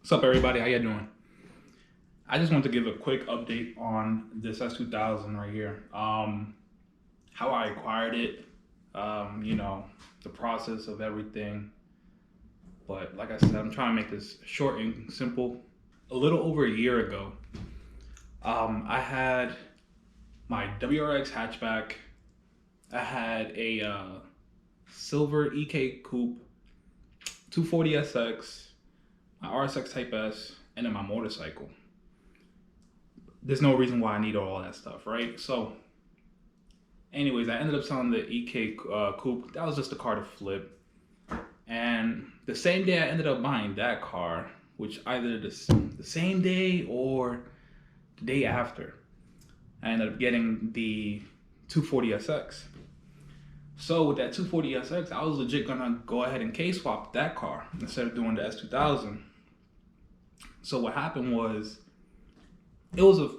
What's up, everybody? How you doing? I just want to give a quick update on this S2000 right here. How I acquired it, the process of everything. But like I said, I'm trying to make this short and simple. A little over a year ago, I had my WRX hatchback. I had a silver EK coupe, 240SX, my RSX Type S, and then my motorcycle. There's no reason why I need all that stuff, right? So, anyways, I ended up selling the EK coupe. That was just a car to flip. And the same day I ended up buying that car, which either the same day or the day after, I ended up getting the 240SX. So with that 240SX, I was legit gonna go ahead and K-swap that car instead of doing the S2000. So what happened was, it was a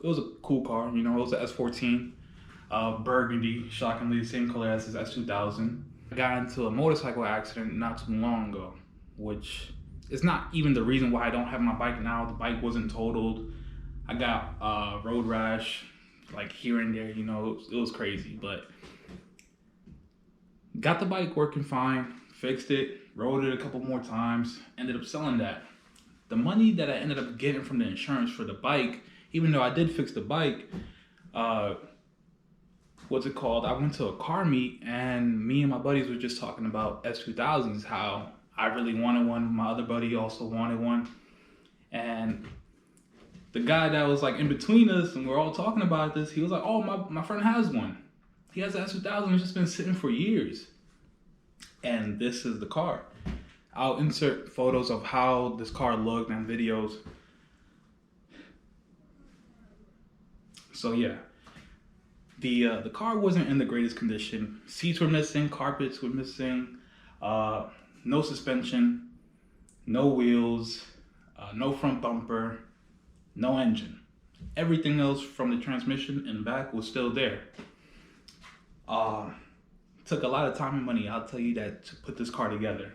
cool car, it was an S14, burgundy, shockingly the same color as his S2000. I got into a motorcycle accident not too long ago, which is not even the reason why I don't have my bike now. The bike wasn't totaled. I got road rash, like here and there, it was crazy, but got the bike working fine, fixed it, rode it a couple more times, ended up selling that. The money that I ended up getting from the insurance for the bike, even though I did fix the bike, what's it called? I went to a car meet and me and my buddies were just talking about S2000s, how I really wanted one. My other buddy also wanted one. And the guy that was like in between us and we're all talking about this, he was like, oh, my friend has one. He has an S2000, it's just been sitting for years. And this is the car. I'll insert photos of how this car looked and videos. So yeah, the car wasn't in the greatest condition. Seats were missing, carpets were missing, no suspension, no wheels, no front bumper, no engine. Everything else from the transmission and back was still there. Took a lot of time and money, I'll tell you that, to put this car together.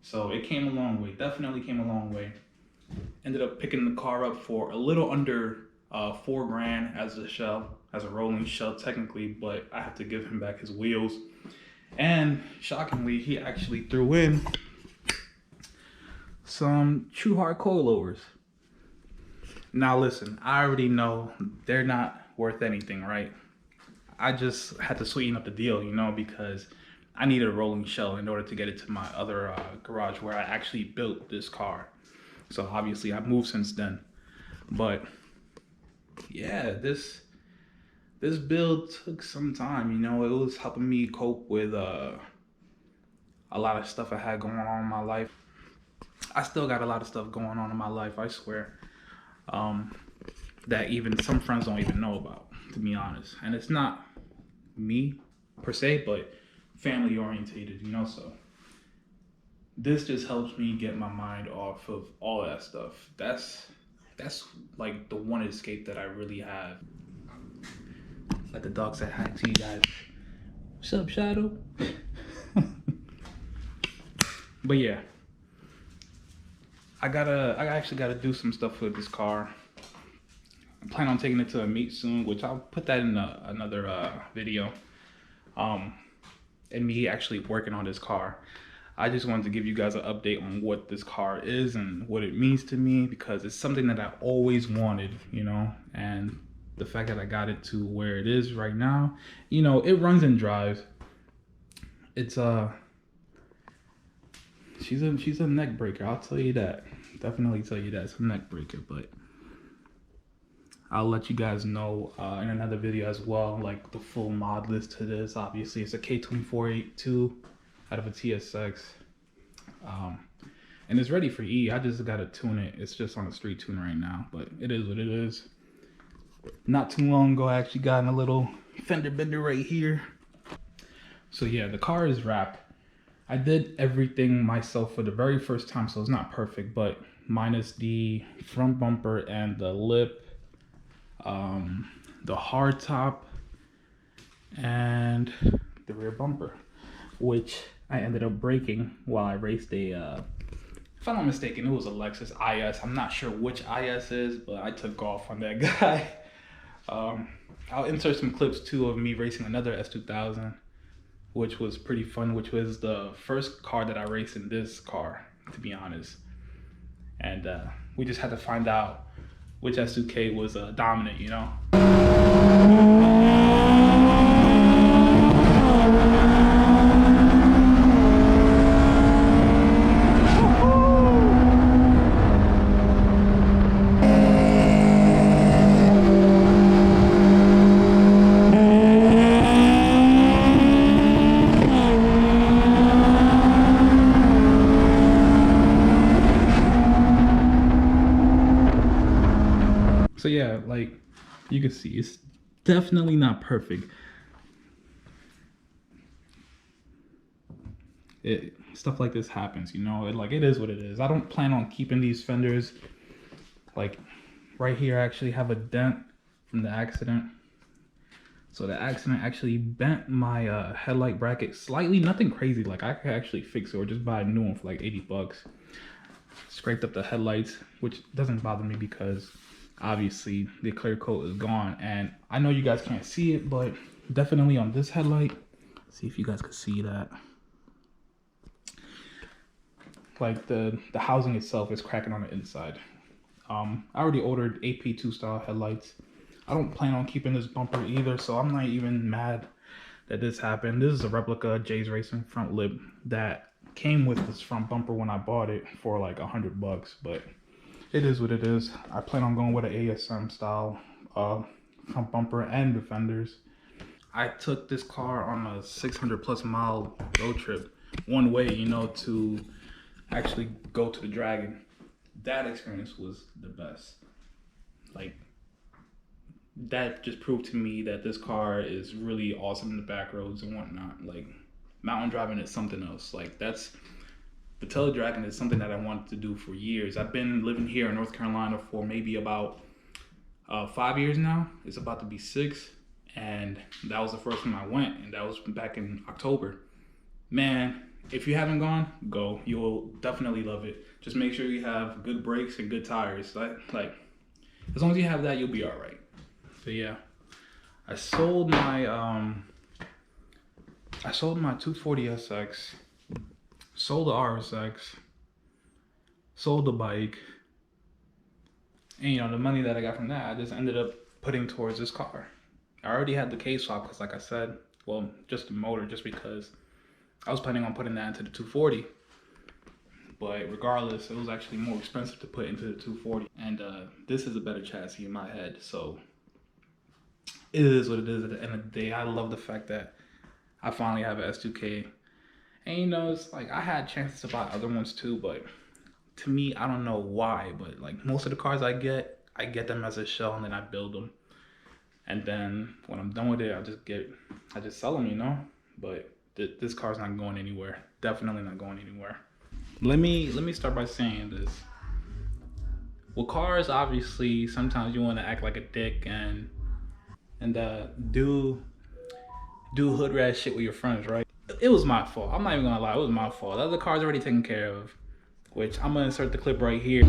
So it came a long way, definitely came a long way. Ended up picking the car up for a little under $4,000 as a shell, as a rolling shell technically, but I have to give him back his wheels. And shockingly, he actually threw in some true hard coilovers. Now listen, I already know they're not worth anything, right? I just had to sweeten up the deal, because I needed a rolling shell in order to get it to my other garage where I actually built this car. So obviously I've moved since then. But yeah, this build took some time, it was helping me cope with a lot of stuff I had going on in my life. I still got a lot of stuff going on in my life, I swear, that even some friends don't even know about, to be honest. And it's not me per se, but family orientated, so this just helps me get my mind off of all that stuff. That's like the one escape that I really have. Like the dog said hi to you guys. What's up, Shadow? But yeah, I actually gotta do some stuff with this car. I plan on taking it to a meet soon, which I'll put that in another video. And me actually working on this car. I just wanted to give you guys an update on what this car is and what it means to me, because it's something that I always wanted, and the fact that I got it to where it is right now, it runs and drives. It's she's a neck breaker, I'll tell you that. Definitely tell you that, it's a neck breaker, but I'll let you guys know in another video as well, like the full mod list to this. Obviously, it's a K2482 out of a TSX. And it's ready for E. I just gotta tune it. It's just on a street tune right now, but it is what it is. Not too long ago, I actually got in a little fender bender right here. So yeah, the car is wrapped. I did everything myself for the very first time, so it's not perfect, but minus the front bumper and the lip, the hard top, and the rear bumper, which I ended up breaking while I raced a If I'm not mistaken, it was a Lexus IS. I'm not sure which IS is, but I took off on that guy. Um, I'll insert some clips too of me racing another S2000, which was pretty fun, which was the first car that I raced in this car, to be honest. And we just had to find out which S2K was dominant, you know? So yeah, like you can see, it's definitely not perfect. Stuff like this happens, you know. It is what it is. I don't plan on keeping these fenders. Like right here, I actually have a dent from the accident. So the accident actually bent my headlight bracket slightly. Nothing crazy. Like I could actually fix it or just buy a new one for like 80 bucks. Scraped up the headlights, which doesn't bother me because obviously the clear coat is gone. And I know you guys can't see it, but definitely on this headlight, see if you guys can see that. Like the housing itself is cracking on the inside. I already ordered AP2 style headlights. I don't plan on keeping this bumper either, so I'm not even mad that this happened. This is a replica Jay's Racing front lip that came with this front bumper when I bought it for like 100 bucks, but it is what it is. I plan on going with an ASM style front bumper and the fenders. I took this car on a 600 plus mile road trip one way, you know, to actually go to the Dragon. That experience was the best. Like, that just proved to me that this car is really awesome in the back roads and whatnot. Like, mountain driving is something else. Like, the Teledragon is something that I wanted to do for years. I've been living here in North Carolina for maybe about 5 years now. It's about to be 6, and that was the first time I went, and that was back in October. Man, if you haven't gone, go. You will definitely love it. Just make sure you have good brakes and good tires. Like as long as you have that, you'll be all right. So yeah, I sold my 240SX, sold the RSX, sold the bike, and you know the money that I got from that, I just ended up putting towards this car. I already had the case swap because, like I said, well, just the motor, just because I was planning on putting that into the 240. But regardless, it was actually more expensive to put into the 240. And this is a better chassis in my head. So it is what it is at the end of the day. I love the fact that I finally have an S2K. And you know, it's like I had chances to buy other ones too, but to me, I don't know why, but like most of the cars I get them as a shell and then I build them. And then when I'm done with it, I just sell them, you know? But this car's not going anywhere. Definitely not going anywhere. Let me start by saying this. With cars, obviously, sometimes you want to act like a dick and do hood rat shit with your friends, right? It was my fault. I'm not even gonna lie. It was my fault. The other car's already taken care of, which I'm gonna insert the clip right here.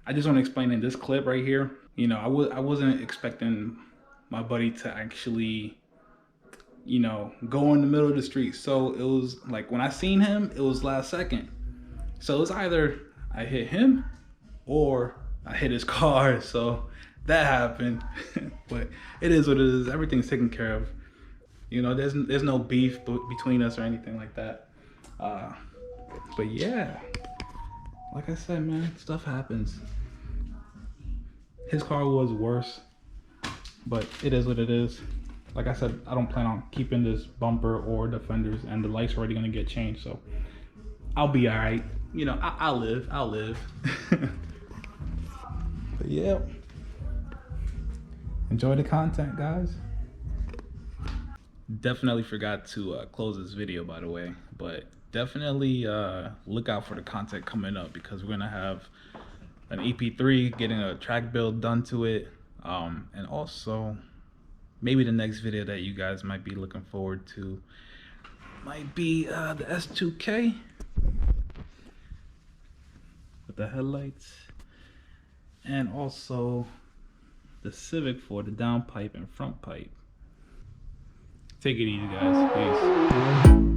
I just want to explain in this clip right here, you know, I wasn't expecting my buddy to actually, you know, go in the middle of the street. So it was like when I seen him, it was last second. So it was either I hit him or I hit his car. So that happened. But it is what it is. Everything's taken care of. You know, there's no beef between us or anything like that. But yeah, like I said, man, stuff happens. His car was worse, but it is what it is. Like I said, I don't plan on keeping this bumper or the fenders, and the lights are already gonna get changed, so I'll be all right. You know, I'll live. But yeah, enjoy the content, guys. Definitely forgot to close this video, by the way, but definitely look out for the content coming up, because we're gonna have an EP3, getting a track build done to it, and also maybe the next video that you guys might be looking forward to might be the S2K with the headlights, and also the Civic for the downpipe and front pipe. Take it easy, guys. Peace.